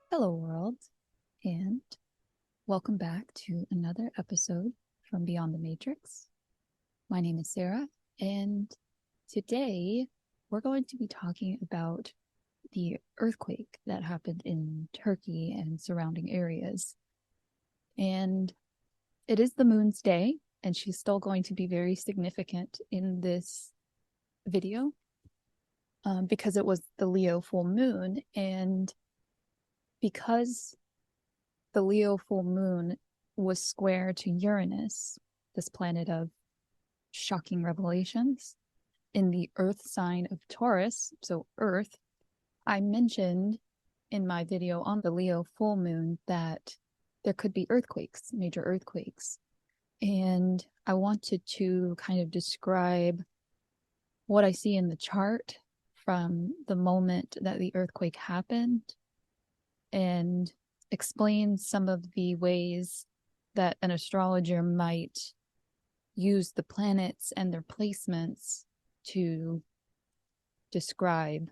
Hello, world, and welcome back to another episode from Beyond the Matrix. My name is Sarah, and today we're going to be talking about the earthquake that happened in Turkey and surrounding areas. And it is the moon's day, and she's still going to be very significant in this video because it was the Leo full moon, and because the Leo full moon was square to Uranus, this planet of shocking revelations, in the Earth sign of Taurus, so Earth. I mentioned in my video on the Leo full moon that there could be earthquakes, major earthquakes. And I wanted to kind of describe what I see in the chart from the moment that the earthquake happened and explain some of the ways that an astrologer might use the planets and their placements to describe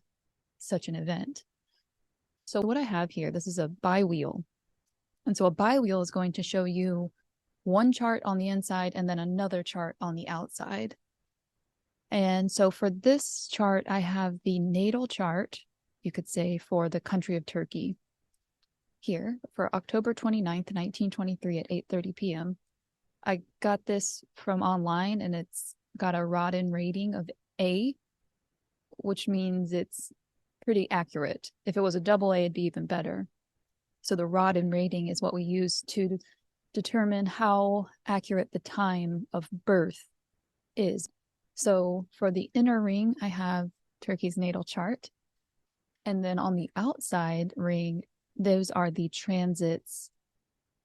such an event. So what I have here, this is a bi-wheel. And so a bi-wheel is going to show you one chart on the inside and then another chart on the outside. And so for this chart, I have the natal chart, you could say, for the country of Turkey here for October 29th, 1923 at 8:30 p.m. I got this from online and it's got a Rodin rating of A, which means it's pretty accurate. If it was a double A, it'd be even better. So the Rodin rating is what we use to determine how accurate the time of birth is. So for the inner ring, I have Turkey's natal chart. And then on the outside ring, those are the transits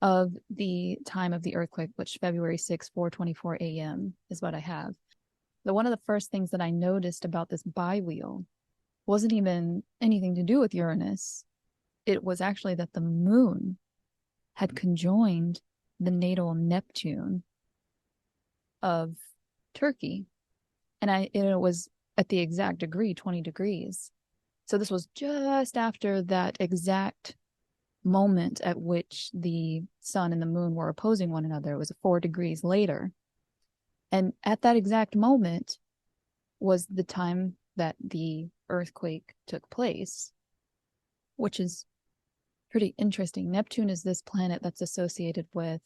of the time of the earthquake, which February 6, 4:24 a.m. is what I have. So one of the first things that I noticed about this bi-wheel wasn't even anything to do with Uranus. It was actually that the moon had conjoined the natal Neptune of Turkey. And it was at the exact degree, 20 degrees. So this was just after that exact moment at which the sun and the moon were opposing one another. It was 4 degrees later. And at that exact moment was the time that the earthquake took place, which is pretty interesting. Neptune is this planet that's associated with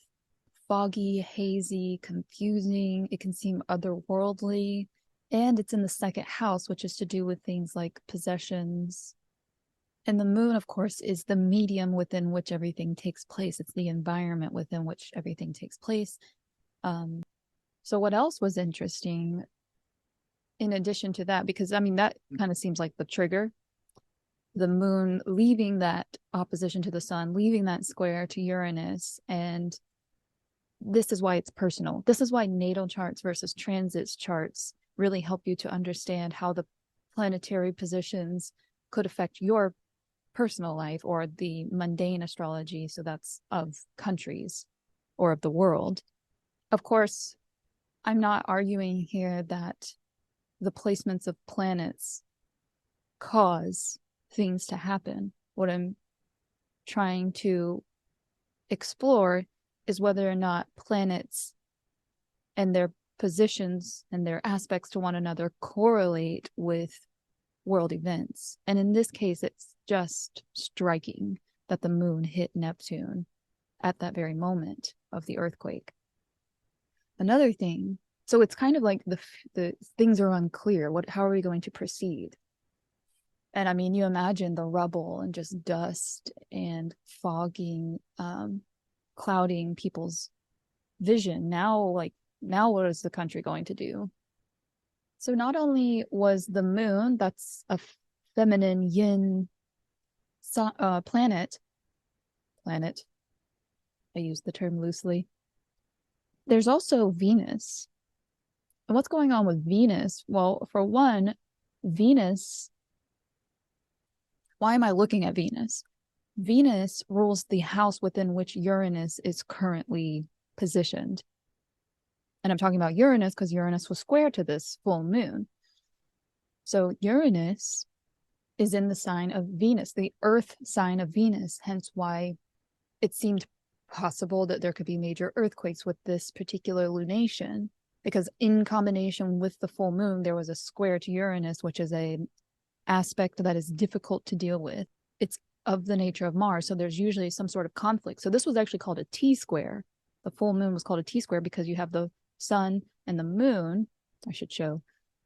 foggy, hazy, confusing. It can seem otherworldly. And it's in the second house, which is to do with things like possessions. And the moon, of course, is the medium within which everything takes place. It's the environment within which everything takes place. So what else was interesting in addition to that? Because, I mean, that kind of seems like the trigger. The moon leaving that opposition to the sun, leaving that square to Uranus. And this is why it's personal. This is why natal charts versus transits charts really help you to understand how the planetary positions could affect your personal life or the mundane astrology, so that's of countries or of the world. Of course, I'm not arguing here that the placements of planets cause things to happen. What I'm trying to explore is whether or not planets and their positions and their aspects to one another correlate with world events. And in this case, it's just striking that the moon hit Neptune at that very moment of the earthquake. Another thing, so it's kind of like the things are unclear. How are we going to proceed? And I mean, you imagine the rubble and just dust and fogging, clouding people's vision. Now what is the country going to do? So not only was the moon, that's a feminine yin planet, I use the term loosely. There's also Venus. And what's going on with Venus? Well, for one, Venus, why am I looking at Venus? Venus rules the house within which Uranus is currently positioned. And I'm talking about Uranus because Uranus was square to this full moon. So Uranus is in the sign of Venus, the earth sign of Venus, hence why it seemed possible that there could be major earthquakes with this particular lunation, because in combination with the full moon, there was a square to Uranus, which is an aspect that is difficult to deal with. It's of the nature of Mars, so there's usually some sort of conflict. So this was actually called a T-square. The full moon was called a T-square because you have the sun and the moon. I should show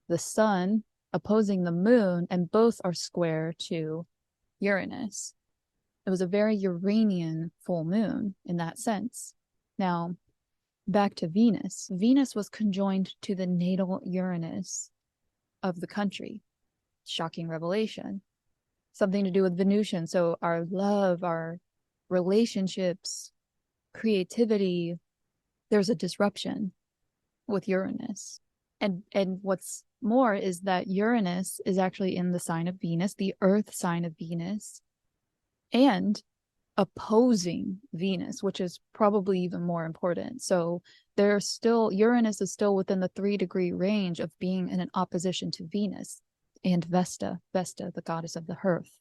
the sun opposing the moon, and both are square to Uranus. It was a very Uranian full moon in that sense. Now, back to Venus. Venus was conjoined to the natal Uranus of the country. Shocking revelation. Something to do with Venusian. So our love, our relationships, creativity, there's a disruption with Uranus. And what's more is that Uranus is actually in the sign of Venus, the earth sign of Venus, and opposing Venus, which is probably even more important. So Uranus is still within the 3-degree range of being in an opposition to Venus and Vesta, the goddess of the hearth.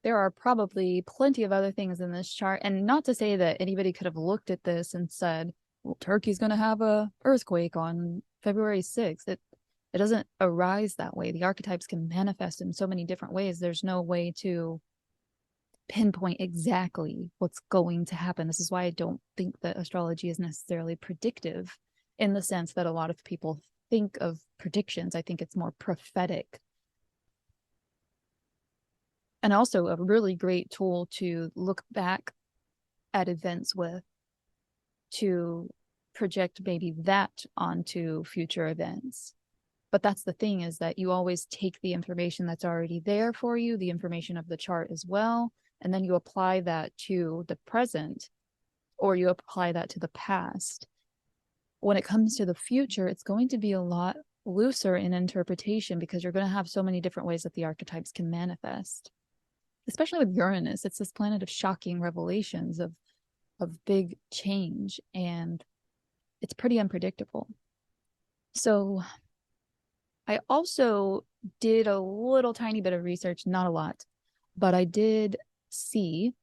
There are probably plenty of other things in this chart, and not to say that anybody could have looked at this and said, well, Turkey's going to have a earthquake on February 6th. It doesn't arise that way. The archetypes can manifest in so many different ways. There's no way to pinpoint exactly what's going to happen. This is why I don't think that astrology is necessarily predictive in the sense that a lot of people think of predictions. I think it's more prophetic. And also a really great tool to look back at events with, to project maybe that onto future events. But that's the thing, is that you always take the information that's already there for you, the information of the chart as well, and then you apply that to the present, or you apply that to the past. When it comes to the future, it's going to be a lot looser in interpretation because you're going to have so many different ways that the archetypes can manifest. Especially with Uranus, it's this planet of shocking revelations, of big change, and it's pretty unpredictable. So I also did a little tiny bit of research, not a lot, but I did see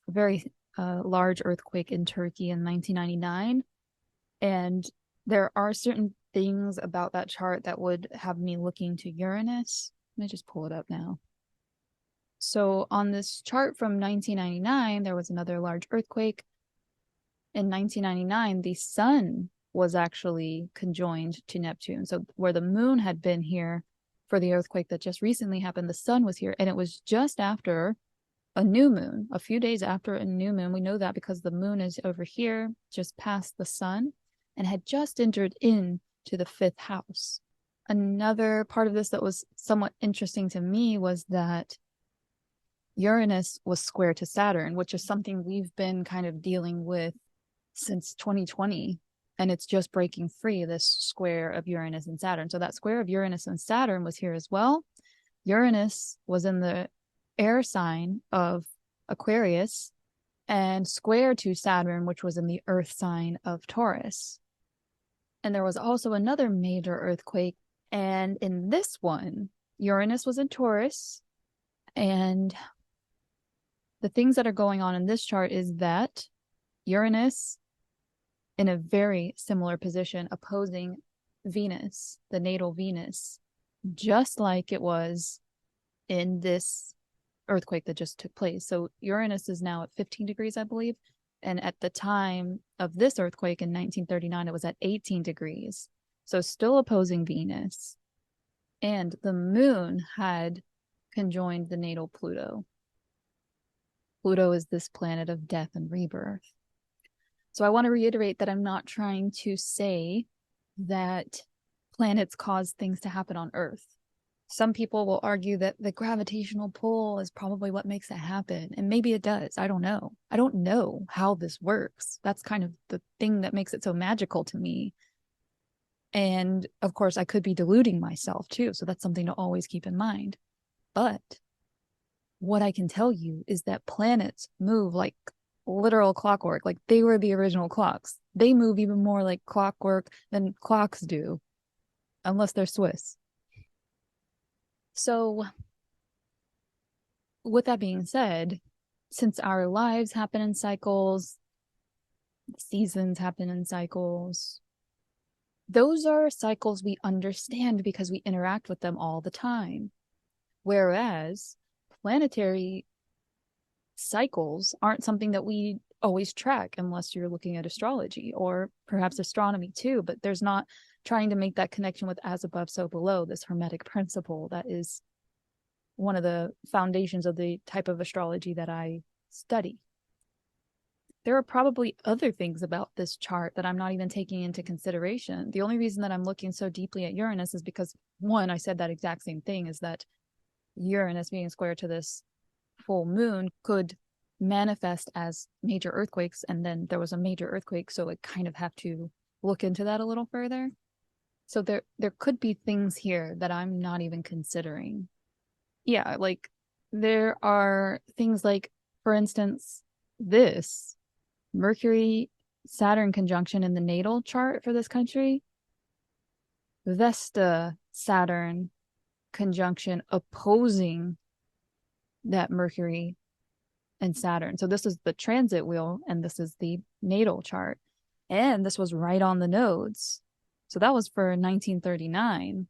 a very large earthquake in Turkey in 1999. And there are certain things about that chart that would have me looking to Uranus. Let me just pull it up now. So on this chart from 1999, there was another large earthquake. In 1999, the sun was actually conjoined to Neptune. So where the moon had been here for the earthquake that just recently happened, the sun was here. And it was just after a new moon, a few days after a new moon. We know that because the moon is over here, just past the sun, and had just entered into the 5th house. Another part of this that was somewhat interesting to me was that Uranus was square to Saturn, which is something we've been kind of dealing with since 2020. And it's just breaking free, this square of Uranus and Saturn. So that square of Uranus and Saturn was here as well. Uranus was in the air sign of Aquarius and square to Saturn, which was in the earth sign of Taurus. And there was also another major earthquake. And in this one, Uranus was in Taurus. And the things that are going on in this chart is that Uranus in a very similar position opposing Venus, the natal Venus, just like it was in this earthquake that just took place. So Uranus is now at 15 degrees, I believe. And at the time of this earthquake in 1939, it was at 18 degrees. So still opposing Venus. And the moon had conjoined the natal Pluto. Pluto is this planet of death and rebirth. So I want to reiterate that I'm not trying to say that planets cause things to happen on Earth. Some people will argue that the gravitational pull is probably what makes it happen. And maybe it does. I don't know. I don't know how this works. That's kind of the thing that makes it so magical to me. And of course, I could be deluding myself too. So that's something to always keep in mind. But what I can tell you is that planets move like literal clockwork. Like they were the original clocks. They move even more like clockwork than clocks do, unless they're Swiss. So, with that being said, since our lives happen in cycles, seasons happen in cycles, those are cycles we understand because we interact with them all the time. Whereas planetary cycles aren't something that we always track unless you're looking at astrology or perhaps astronomy too, but there's not trying to make that connection with as above, so below, this hermetic principle that is one of the foundations of the type of astrology that I study. There are probably other things about this chart that I'm not even taking into consideration. The only reason that I'm looking so deeply at Uranus is because, one, I said that exact same thing, is that Uranus being square to this full moon could manifest as major earthquakes, and then there was a major earthquake, so I kind of have to look into that a little further. So there could be things here that I'm not even considering. Yeah, like there are things like, for instance, this Mercury Saturn conjunction in the natal chart for this country, Vesta Saturn conjunction opposing that Mercury and Saturn. So this is the transit wheel and this is the natal chart. And this was right on the nodes. So that was for 1939.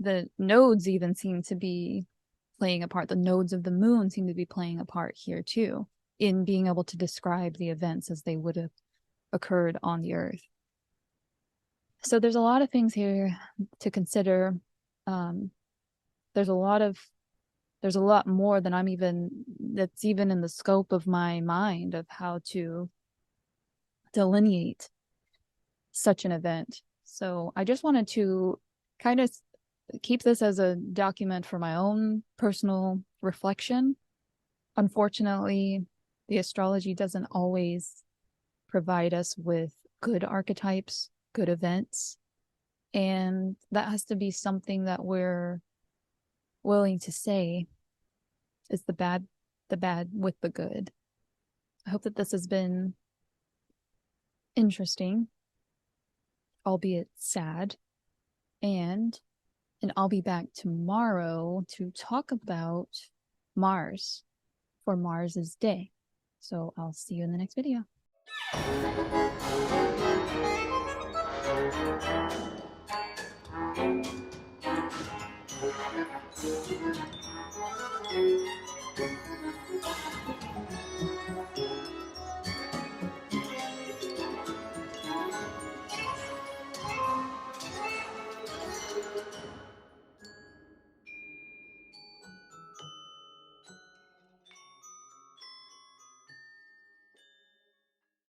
The nodes even seem to be playing a part. The nodes of the moon seem to be playing a part here too, in being able to describe the events as they would have occurred on the Earth. So there's a lot of things here to consider. There's a lot more than that's even in the scope of my mind of how to delineate such an event. So I just wanted to kind of keep this as a document for my own personal reflection. Unfortunately, the astrology doesn't always provide us with good archetypes, good events, and that has to be something that we're willing to say is the bad with the good. I hope that this has been interesting, albeit sad, and I'll be back tomorrow to talk about Mars for Mars's day. So I'll see you in the next video.